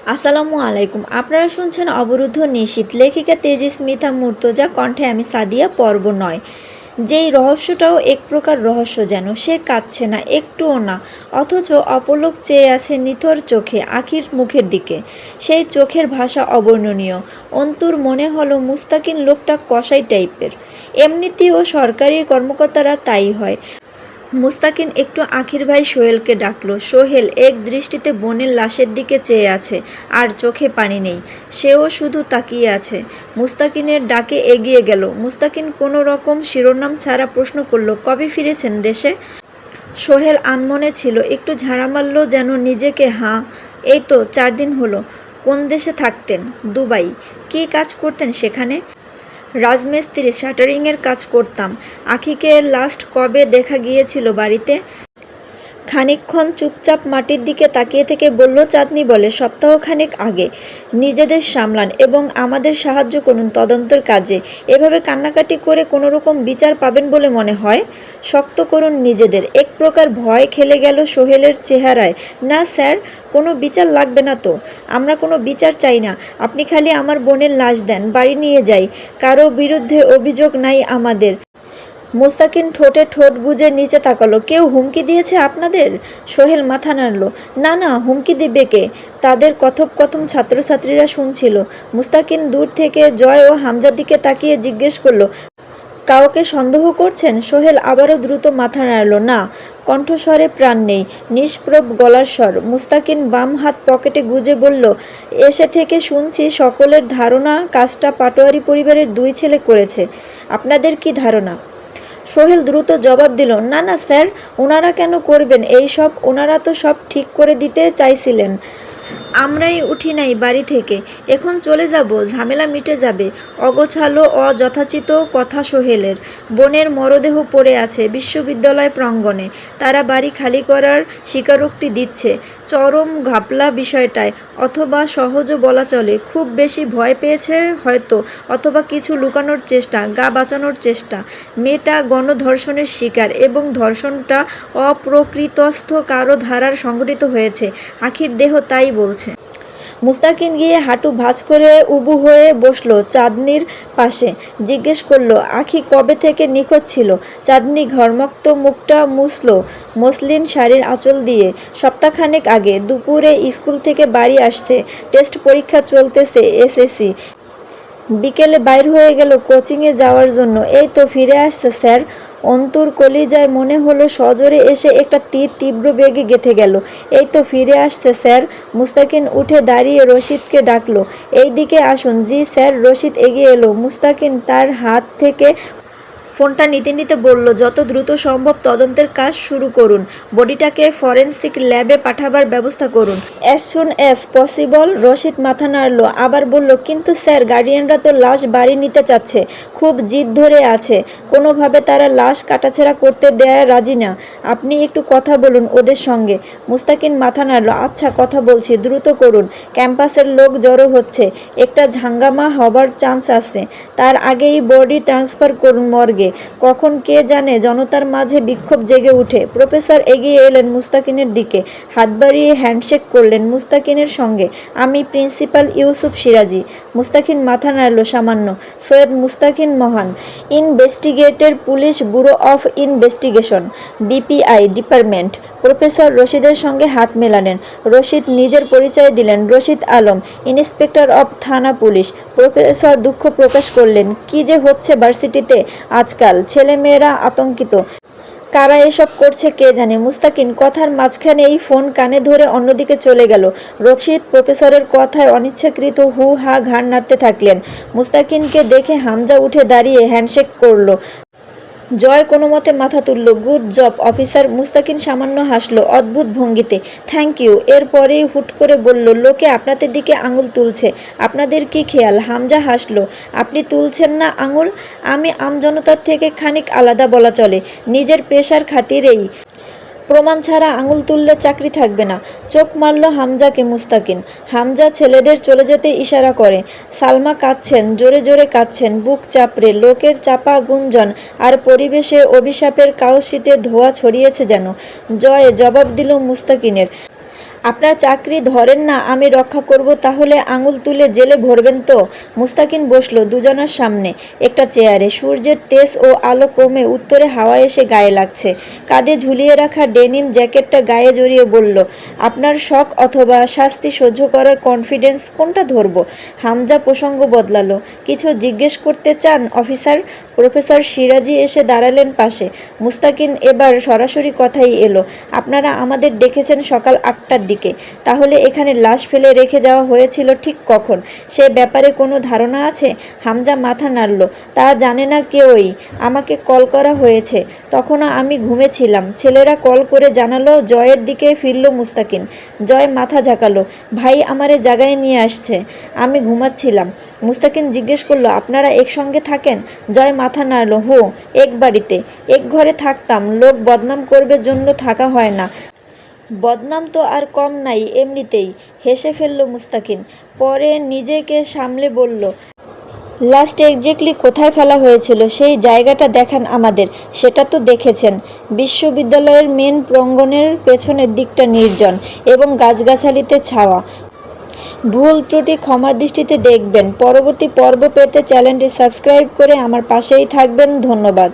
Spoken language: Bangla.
আসসালামু আলাইকুম। আপনারা শুনছেন অবরুদ্ধ নিশীথ। লেখিকা তেজস্মিতা মুর্তজা, কণ্ঠে আমি সাদিয়া। পর্ব ৯। যেই রহস্যটাও এক প্রকার রহস্য যেন। সে কাঁদছে না, একটুও না, অথচ অপলক চেয়ে আছে নিথর চোখে আখির মুখের দিকে। সেই চোখের ভাষা অবর্ণনীয়। অন্তুর মনে হলো মুস্তাকিন লোকটা কসাই টাইপের। এমনিতেও সরকারি কর্মকর্তারা তাই হয়। মুস্তাকিন একটু আখির ভাই সোহেলকে ডাকল। সোহেল এক দৃষ্টিতে বোনের লাশের দিকে চেয়ে আছে, আর চোখে পানি নেই। সেও শুধু তাকিয়ে আছে। মুস্তাকিনের ডাকে এগিয়ে গেল। মুস্তাকিন কোনো রকম শিরোনাম ছাড়া প্রশ্ন করল, কবে ফিরেছেন দেশে? সোহেল আনমনে ছিল, একটু ঝাড়া মারল যেন নিজেকে। হাঁ, এই তো 4 দিন হলো। কোন দেশে থাকতেন? দুবাই। কী কাজ করতেন সেখানে? রাজমিস্ত্রি, শাটারিংয়ের কাজ করতাম। আখিকে লাস্ট কবে দেখা গিয়েছিল বাড়িতে? খানিকক্ষণ চুপচাপ মাটির দিকে তাকিয়ে থেকে বলল, চাঁদনি বলে, সপ্তাহখানেক আগে। নিজেদের সামলান এবং আমাদের সাহায্য করুন তদন্তের কাজে। এভাবে কান্নাকাটি করে কোনো রকম বিচার পাবেন বলে মনে হয়? শক্ত করুন নিজেদের। এক প্রকার ভয় খেলে গেল সোহেলের চেহারায়। না স্যার, কোনো বিচার লাগবে না তো। আমরা কোনো বিচার চাই না। আপনি খালি আমার বোনের লাশ দেন, বাড়ি নিয়ে যাই। কারো বিরুদ্ধে অভিযোগ নাই আমাদের। মুস্তাকিন ঠোঁটে ঠোঁট গুজে নিচে তাকালো। কেউ হুমকি দিয়েছে আপনাদের? সোহেল মাথা নাড়ল। না না, হুমকি দিবে কে? তাদের কথোপকথন ছাত্রছাত্রীরা শুনছিল। মুস্তাকিন দূর থেকে জয় ও হামজার দিকে তাকিয়ে জিজ্ঞেস করল, কাউকে সন্দেহ করছেন? সোহেল আবারও দ্রুত মাথা নাড়ল। না। কণ্ঠস্বরে প্রাণ নেই, নিষ্প্রভ গলার স্বর। মুস্তাকিন বাম হাত পকেটে গুজে বলল, এসে থেকে শুনছি সকলের ধারণা কাজটা পাটোয়ারি পরিবারের 2 ছেলে করেছে। আপনাদের কি ধারণা? সোহেল দ্রুত জবাব দিল, না না স্যার, ওনারা কেন করবেন এই সব? ওনারা তো সব ঠিক করে দিতে চাইছিলেন। আমরাই উঠি নাই বাড়ি থেকে। এখন চলে যাব, ঝামেলা মিটে যাবে। অগোছালো অযথাচিত কথা সোহেলের। বোনের মরদেহ পড়ে আছে বিশ্ববিদ্যালয় প্রাঙ্গণে। তারা বাড়ি খালি করার স্বীকারোক্তি দিচ্ছে। চরম ঘাপলা বিষয়টায়। অথবা সহজও বলা চলে, খুব বেশি ভয় পেয়েছে হয়তো, অথবা কিছু লুকানোর চেষ্টা, গা বাঁচানোর চেষ্টা। মেয়েটা গণধর্ষণের শিকার এবং ধর্ষণটা অপ্রকৃতস্থ কারো ধারার সংঘটিত হয়েছে। আখির দেহ তাই বলছে। মুস্তাকিন গিয়ে হাঁটু ভাঁজ করে উবু হয়ে বসল চাঁদনির পাশে। জিজ্ঞেস করল, আখি কবে থেকে নিখোঁজ ছিল? চাঁদনি ঘর্মাক্ত মুখটা মুছল মসলিন শাড়ির আঁচল দিয়ে। সপ্তাহখানেক আগে। দুপুরে স্কুল থেকে বাড়ি আসছে। টেস্ট পরীক্ষা চলতেছে, এসএসসি। বিকেলে বাইর হয়ে গেল কোচিংয়ে যাওয়ার জন্য। এই তো ফিরে আসছে স্যার। অন্তুর কলিজায় মনে হলো সজোরে এসে একটা তীর তীব্র বেগে গেঁথে গেল। এই তো ফিরে আসছে স্যার। মুস্তাকিন উঠে দাঁড়িয়ে রশিদকে ডাকলো, এই দিকে আসুন। জি স্যার। রশিদ এগিয়ে এলো। মুস্তাকিন তার হাত থেকে ফোনটা নিতে নিতে বলল, যত দ্রুত সম্ভব তদন্তের কাজ শুরু করুন। বডিটাকে ফরেনসিক ল্যাবে পাঠাবার ব্যবস্থা করুন। As soon as possible. Rashid মাথা নাড়ল। আবার বলল, কিন্তু স্যার, গার্ডিয়ানরা তো লাশ বাড়ি নিতে চাচ্ছে, খুব জিদ ধরে আছে। কোনোভাবে তারা লাশ কাটাছেঁড়া করতে দেয়া রাজি না। আপনি একটু কথা বলুন ওদের সঙ্গে। মুস্তাকিন মাথা নাড়ল। আচ্ছা, কথা বলছি, দ্রুত করুন। ক্যাম্পাসের লোক জড়ো হচ্ছে, একটা ঝাঙ্গামা হবার চান্স আছে। তার আগেই বডি ট্রান্সফার করুন মর্গে। কখন কে জানে জনতার মাঝে বিক্ষোভ জেগে উঠে। প্রফেসর এগিয়ে এলেন মুস্তাকিনের দিকে। হাত বাড়িয়ে হ্যান্ডশেক করলেন মুস্তাকিনের সঙ্গে। আমি প্রিন্সিপাল ইউসুফ সিরাজি। মুস্তাকিন মাথা নাড়ল সামান্য। সৈয়দ মুস্তাকিন মহান, investigator, police bureau of investigation, BPI department. Professor রশিদের সঙ্গে হাত মেলালেন। রশিদ নিজের পরিচয় দিলেন, রশিদ আলম, ইন্সপেক্টর অফ থানা পুলিশ। প্রফেসর দুঃখ প্রকাশ করলেন, কি যে হচ্ছে ভার্সিটিতে আজকাল, ছেলেমেয়েরা আতঙ্কিত। কারা এসব করছে কে জানে। মুস্তাকিন কথার মাঝখানেই ফোন কানে ধরে অন্যদিকে চলে গেল। রশিদ প্রফেসরের কথায় অনিচ্ছাকৃত হু হা ঘাড় নাড়তে থাকলেন। মুস্তাকিনকে দেখে হামজা উঠে দাঁড়িয়ে হ্যান্ডশেক করল। জয় কোনোমতে মাথা তুলল। Good job officer. মুস্তাকিন সামান্য হাসল অদ্ভুত ভঙ্গিতে। Thank you. এরপরেই হুট করে বলল, লোকে আপনাদের দিকে আঙুল তুলছে, আপনাদের কি খেয়াল? হামজা হাসল। আপনি তুলছেন না আঙুল? আমি আমজনতার থেকে খানিক আলাদা বলা চলে, নিজের পেশার খাতিরেই। প্রমাণ ছাড়া আঙুল তুললে চাকরি থাকবে না। চোখ মারল হামজাকে মুস্তাকিন। হামজা ছেলেদের চলে যেতে ইশারা করে। সালমা কাঁদছেন, জোরে জোরে কাঁদছেন, বুক চাপড়ে। লোকের চাপা গুঞ্জন আর পরিবেশে অভিশাপের কালশিটে ধোঁয়া ছড়িয়েছে যেন। জয় জবাব দিল মুস্তাকিনের, আপনার চাকরি ধরেন না আমি রক্ষা করব, তাহলে আঙুল তুলে জেলে ভরবেন তো? মুস্তাকিন বসলো দুজনার সামনে একটা চেয়ারে। সূর্যের তেজ ও আলো কমে উত্তরে হাওয়া এসে গায়ে লাগছে। কাঁধে ঝুলিয়ে রাখা ডেনিম জ্যাকেটটা গায়ে জড়িয়ে বলল, আপনার শখ অথবা শাস্তি সহ্য করার কনফিডেন্স কোনটা ধরবো? হামজা প্রসঙ্গ বদলালো। কিছু জিজ্ঞেস করতে চান অফিসার? প্রফেসর সিরাজি এসে দাঁড়ালেন পাশে। মুস্তাকিন এবার সরাসরি কথাই এলো। আপনারা আমাদের ডেকেছেন সকাল 8টার দিকে, তাহলে এখানে লাশ ফেলে রেখে যাওয়া হয়েছিল ঠিক কখন সে ব্যাপারে কোনো ধারণা আছে? হামজা মাথা নাড়ল। তা জানে না কেউই। আমাকে কল করা হয়েছে, তখনও আমি ঘুমেছিলাম। ছেলেরা কল করে জানালো। জয়ের দিকে ফিরল মুস্তাকিন। জয় মাথা ঝাঁকালো। ভাই আমারে জাগায় নিয়ে আসছে, আমি ঘুমাচ্ছিলাম। মুস্তাকিন জিজ্ঞেস করলো, আপনারা একসঙ্গে থাকেন? জয় মাথা নাড়ল। হো, এক বাড়িতে, এক ঘরে থাকতাম। লোক বদনাম করবে জন্য থাকা হয় না। বদনাম তো আর কম নাই এমনিতেই। হেসে ফেলল মুস্তাকিন। পরে নিজেকে সামলে বলল, লাস্ট এক্স্যাক্টলি কোথায় ফেলা হয়েছিল সেই জায়গাটা দেখান আমাদের। সেটা তো দেখেছেন, বিশ্ববিদ্যালয়ের মেন প্রাঙ্গণের পেছনের দিকটা নির্জন এবং গাছগাছালিতে ছাওয়া। ভুল ত্রুটি ক্ষমার দৃষ্টিতে দেখবেন। পরবর্তী পর্ব পেতে চ্যানেলটি সাবস্ক্রাইব করে আমার পাশেই থাকবেন। ধন্যবাদ।